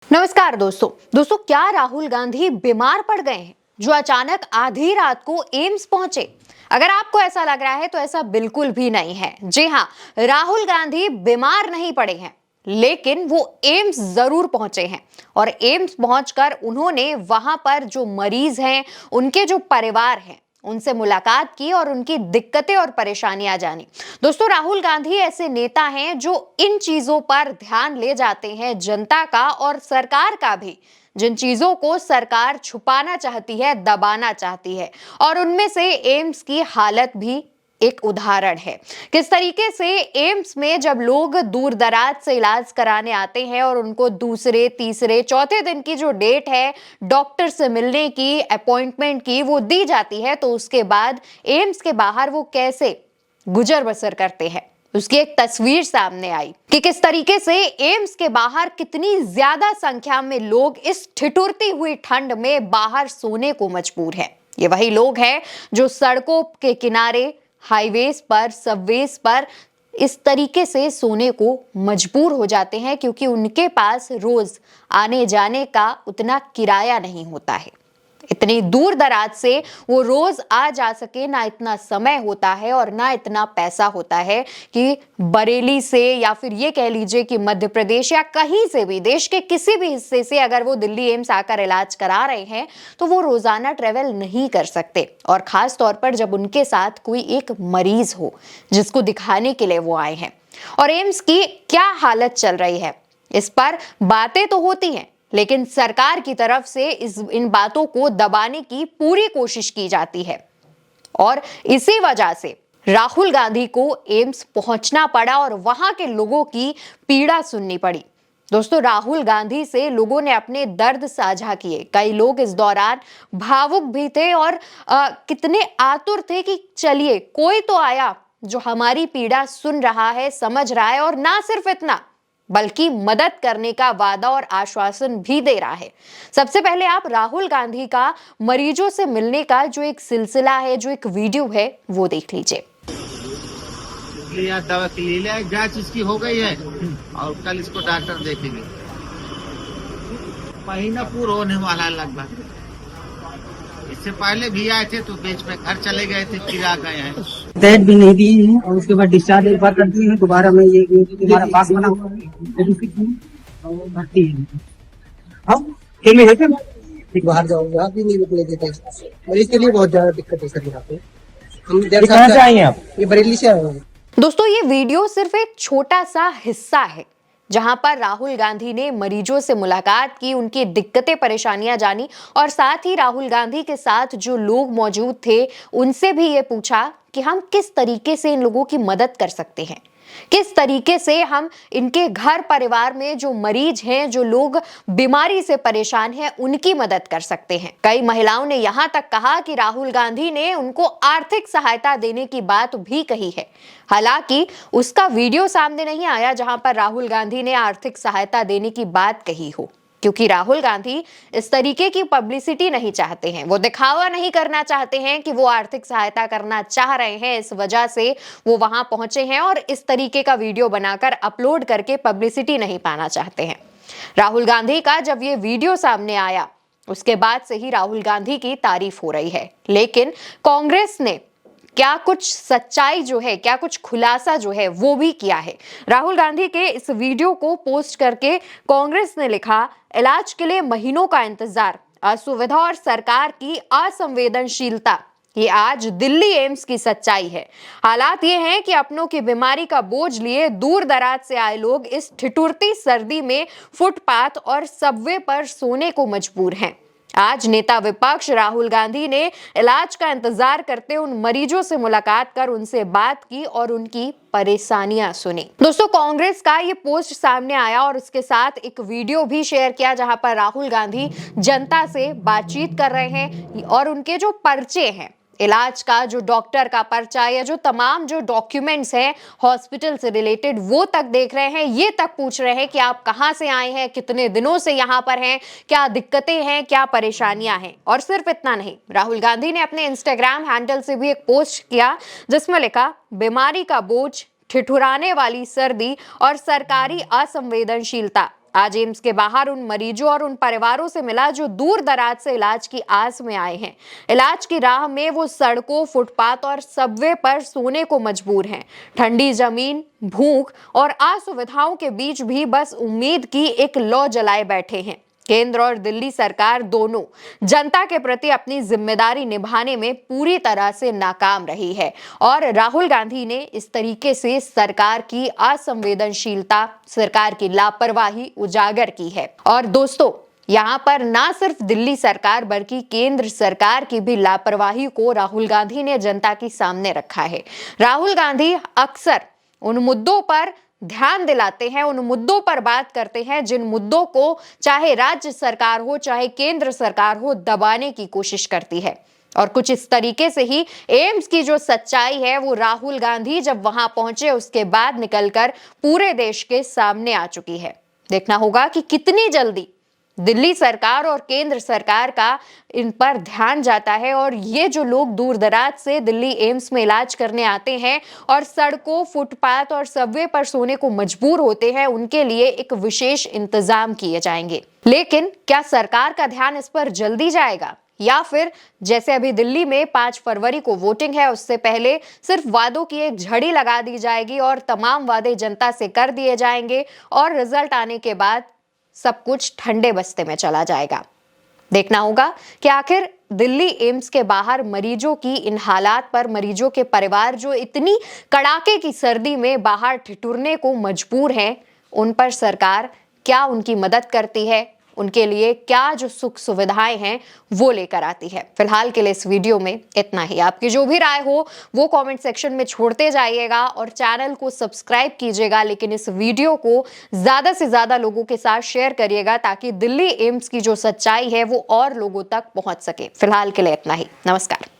नमस्कार दोस्तों क्या राहुल गांधी बीमार पड़ गए हैं जो अचानक आधी रात को एम्स पहुंचे? अगर आपको ऐसा लग रहा है तो ऐसा बिल्कुल भी नहीं है। जी हां, राहुल गांधी बीमार नहीं पड़े हैं, लेकिन वो एम्स जरूर पहुंचे हैं। और एम्स पहुंचकर उन्होंने वहां पर जो मरीज हैं, उनके जो परिवार हैं, उनसे मुलाकात की और उनकी दिक्कतें और परेशानियां जानी। दोस्तों, राहुल गांधी ऐसे नेता हैं जो इन चीजों पर ध्यान ले जाते हैं, जनता का और सरकार का भी, जिन चीजों को सरकार छुपाना चाहती है, दबाना चाहती है। और उनमें से एम्स की हालत भी एक उदाहरण है। किस तरीके से एम्स में जब लोग दूर दराज से इलाज कराने आते हैं और उनको दूसरे, तीसरे, चौथे दिन की जो डेट है डॉक्टर से मिलने की, अपॉइंटमेंट की, वो दी जाती है, तो उसके बाद एम्स के बाहर वो कैसे गुजर बसर करते हैं, उसकी एक तस्वीर सामने आई कि किस तरीके से एम्स के बाहर कितनी ज्यादा संख्या में लोग इस ठिठुरती हुई ठंड में बाहर सोने को मजबूर हैं। ये वही लोग हैं जो सड़कों के किनारे, हाईवेज पर, सबवेज पर इस तरीके से सोने को मजबूर हो जाते हैं, क्योंकि उनके पास रोज आने जाने का उतना किराया नहीं होता है। इतनी दूर दराज से वो रोज आ जा सके, ना इतना समय होता है और ना इतना पैसा होता है कि बरेली से, या फिर ये कह लीजिए कि मध्य प्रदेश या कहीं से भी, देश के किसी भी हिस्से से अगर वो दिल्ली एम्स आकर इलाज करा रहे हैं तो वो रोजाना ट्रेवल नहीं कर सकते। और खास तौर पर जब उनके साथ कोई एक मरीज हो जिसको दिखाने के लिए वो आए हैं। और एम्स की क्या हालत चल रही है, इस पर बातें तो होती हैं, लेकिन सरकार की तरफ से इन बातों को दबाने की पूरी कोशिश की जाती है। और इसी वजह से राहुल गांधी को एम्स पहुंचना पड़ा और वहां के लोगों की पीड़ा सुननी पड़ी। दोस्तों, राहुल गांधी से लोगों ने अपने दर्द साझा किए। कई लोग इस दौरान भावुक भी थे और कितने आतुर थे कि चलिए कोई तो आया जो हमारी पीड़ा सुन रहा है, समझ रहा है, और ना सिर्फ इतना बल्कि मदद करने का वादा और आश्वासन भी दे रहा है। सबसे पहले आप राहुल गांधी का मरीजों से मिलने का जो एक सिलसिला है, जो एक वीडियो है, वो देख लीजिए। दवा के लिए जांच इसकी हो गई है और कल इसको डॉक्टर देखेंगे। महीना पूरा होने वाला है लगभग। इससे पहले भी आए थे तो बीच में घर चले गए थे, फिर आ गए हैं। डेट भी नहीं दिए हैं और उसके बाद डिस्चार्ज एक बार कर दिए हैं। दोबारा मैं ये हमारा पास बना हुआ है और भर्ती है। हम खेल है फिर बाहर जाओगे, आप भी नहीं निकले देते और इसके लिए बहुत ज्यादा दिक्कत है सर। यहाँ पे हम कहाँ से आए हैं आप? ये बरेली से आए हैं। दोस्तों, ये वीडियो सिर्फ एक छोटा सा हिस्सा है जहां पर राहुल गांधी ने मरीजों से मुलाकात की, उनकी दिक्कतें, परेशानियां जानी, और साथ ही राहुल गांधी के साथ जो लोग मौजूद थे उनसे भी ये पूछा कि हम किस तरीके से इन लोगों की मदद कर सकते हैं, किस तरीके से हम इनके घर परिवार में जो मरीज हैं, जो लोग बीमारी से परेशान हैं, उनकी मदद कर सकते हैं। कई महिलाओं ने यहां तक कहा कि राहुल गांधी ने उनको आर्थिक सहायता देने की बात भी कही है। हालांकि उसका वीडियो सामने नहीं आया जहां पर राहुल गांधी ने आर्थिक सहायता देने की बात कही हो, क्योंकि राहुल गांधी इस तरीके की पब्लिसिटी नहीं चाहते हैं। वो दिखावा नहीं करना चाहते हैं कि वो आर्थिक सहायता करना चाह रहे हैं। इस वजह से वो वहां पहुंचे हैं और इस तरीके का वीडियो बनाकर अपलोड करके पब्लिसिटी नहीं पाना चाहते हैं। राहुल गांधी का जब ये वीडियो सामने आया, उसके बाद से ही राहुल गांधी की तारीफ हो रही है। लेकिन कांग्रेस ने क्या कुछ सच्चाई जो है, क्या कुछ खुलासा जो है वो भी किया है। राहुल गांधी के इस वीडियो को पोस्ट करके कांग्रेस ने लिखा, इलाज के लिए महीनों का इंतजार, असुविधा और सरकार की असंवेदनशीलता, ये आज दिल्ली एम्स की सच्चाई है। हालात ये हैं कि अपनों की बीमारी का बोझ लिए दूर दराज से आए लोग इस ठिठुरती सर्दी में फुटपाथ और सबवे पर सोने को मजबूर हैं। आज नेता विपक्ष राहुल गांधी ने इलाज का इंतजार करते उन मरीजों से मुलाकात कर उनसे बात की और उनकी परेशानियां सुनी। दोस्तों, कांग्रेस का ये पोस्ट सामने आया और उसके साथ एक वीडियो भी शेयर किया जहां पर राहुल गांधी जनता से बातचीत कर रहे हैं और उनके जो पर्चे हैं, इलाज का, जो डॉक्टर का पर्चा या जो तमाम जो डॉक्यूमेंट्स हैं हॉस्पिटल से रिलेटेड, वो तक देख रहे हैं। ये तक पूछ रहे हैं कि आप कहां से आए हैं, कितने दिनों से यहां पर हैं, क्या दिक्कतें हैं, क्या परेशानियां हैं। और सिर्फ इतना नहीं, राहुल गांधी ने अपने इंस्टाग्राम हैंडल से भी एक पोस्ट किया जिसमें लिखा, बीमारी का बोझ, ठिठुराने वाली सर्दी और सरकारी असंवेदनशीलता, आज एम्स के बाहर उन मरीजों और उन परिवारों से मिला जो दूर दराज से इलाज की आस में आए हैं। इलाज की राह में वो सड़कों, फुटपाथ और सबवे पर सोने को मजबूर हैं। ठंडी जमीन, भूख और असुविधाओं के बीच भी बस उम्मीद की एक लौ जलाए बैठे हैं। केंद्र और दिल्ली सरकार दोनों जनता के प्रति अपनी जिम्मेदारी निभाने में पूरी तरह से नाकाम रही है और राहुल गांधी ने इस तरीके से सरकार की असंवेदनशीलता, सरकार की लापरवाही उजागर की है। और दोस्तों, यहाँ पर ना सिर्फ दिल्ली सरकार बल्कि केंद्र सरकार की भी लापरवाही को राहुल गांधी ने जनता के सामने रखा है। राहुल गांधी अक्सर उन मुद्दों पर ध्यान दिलाते हैं, उन मुद्दों पर बात करते हैं जिन मुद्दों को चाहे राज्य सरकार हो चाहे केंद्र सरकार हो दबाने की कोशिश करती है। और कुछ इस तरीके से ही एम्स की जो सच्चाई है वो राहुल गांधी जब वहां पहुंचे उसके बाद निकलकर पूरे देश के सामने आ चुकी है। देखना होगा कि कितनी जल्दी दिल्ली सरकार और केंद्र सरकार का इन पर ध्यान जाता है और ये जो लोग दूर दराज से दिल्ली एम्स में इलाज करने आते हैं और सड़कों, फुटपाथ और सबवे पर सोने को मजबूर होते हैं, उनके लिए एक विशेष इंतजाम किए जाएंगे। लेकिन क्या सरकार का ध्यान इस पर जल्दी जाएगा या फिर जैसे अभी दिल्ली में 5 फरवरी को वोटिंग है, उससे पहले सिर्फ वादों की एक झड़ी लगा दी जाएगी और तमाम वादे जनता से कर दिए जाएंगे और रिजल्ट आने के बाद सब कुछ ठंडे बस्ते में चला जाएगा। देखना होगा कि आखिर दिल्ली एम्स के बाहर मरीजों की इन हालात पर मरीजों के परिवार जो इतनी कड़ाके की सर्दी में बाहर ठिठुरने को मजबूर हैं, उन पर सरकार क्या उनकी मदद करती है, उनके लिए क्या जो सुख सुविधाएं हैं वो लेकर आती है। फिलहाल के लिए इस वीडियो में इतना ही। आपकी जो भी राय हो वो कमेंट सेक्शन में छोड़ते जाइएगा और चैनल को सब्सक्राइब कीजिएगा, लेकिन इस वीडियो को ज्यादा से ज्यादा लोगों के साथ शेयर करिएगा ताकि दिल्ली एम्स की जो सच्चाई है वो और लोगों तक पहुंच सके। फिलहाल के लिए इतना ही। नमस्कार।